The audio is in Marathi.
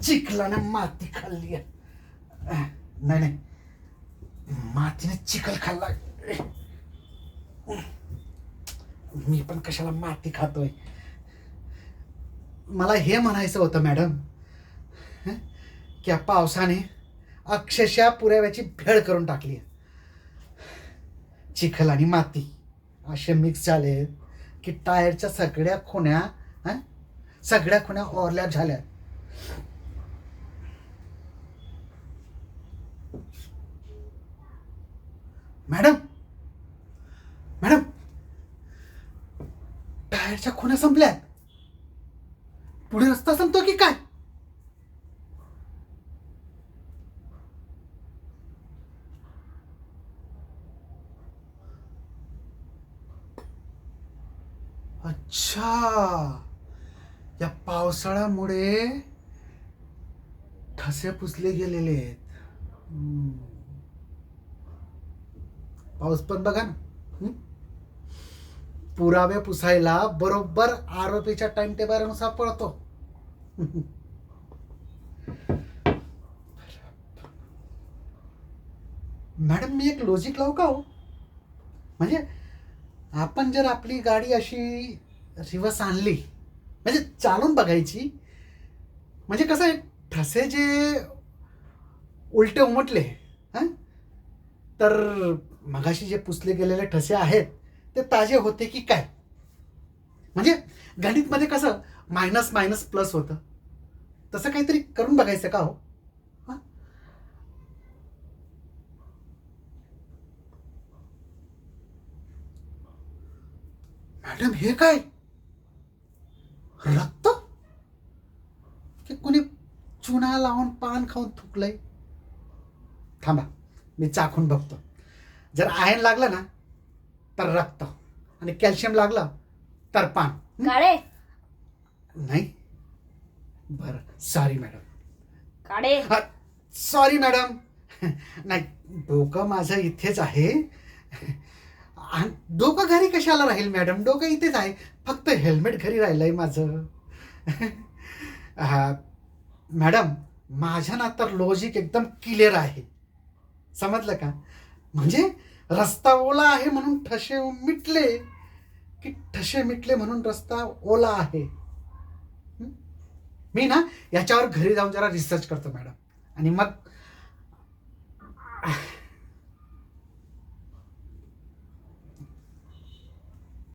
चिखलानं माती खाल्ली आहे. नाही नाही, मातीने चिखल खाल्ला. मी पण कशाला माती खातोय. मला हे म्हणायचं होतं मॅडम, की या पावसाने अक्षरशः पुराव्याची भेळ करून टाकली आहे. चिखल आणि माती असे मिक्स झाले की टायरच्या सगळ्या खुण्या ओरल्या झाल्या. मॅडम मॅडम, टायरच्या खुण्या संपल्या. पुढे रस्ता संपतो की काय? अच्छा, या पावसाळ्यामुळे ठसे पुसले गेलेले आहेत. पाऊस पण बघा ना, पुरावे पुसायला बरोबर आरोपीच्या टाइम टेबलनुसार पळतो. मॅडम, मी एक लॉजिक लावू का हो? म्हणजे आपण जर आपली गाडी अशी रिवर्स आणली, म्हणजे चालून बघायची, म्हणजे कसं आहे, ठसे जे उलटे उमटले तर मगाशी जे पुसले गेलेले ठसे आहेत ते ताजे होते की काय? म्हणजे गणितमध्ये कसं मायनस मायनस प्लस होतं, तसं काहीतरी करून बघायचं का हो? मॅडम, हे काय? रक्त की कुणी चुना लावून पान खाऊन थुकलंय? थांबा, मी चाखून बघतो. जर आयर्न लागलं ना तर रक्त, आणि कॅल्शियम लागलं तर पान. काळे नाही, बरं, सॉरी मॅडम. काळे सॉरी मॅडम. नाही, डोकं माझं इथेच आहे. डोकं घरी कशाला राहील मॅडम? डोकं इथेच आहे, फक्त हेल्मेट घरी राहिलंय माझं. मॅडम, माझ्या ना तर लॉजिक एकदम क्लिअर आहे, समजलं का? म्हणजे रस्ता ओला आहे म्हणून ठसे मिटले, की ठसे मिटले म्हणून रस्ता ओला आहे? मी ना याच्यावर घरी जाऊन जरा रिसर्च करतो मॅडम, आणि मग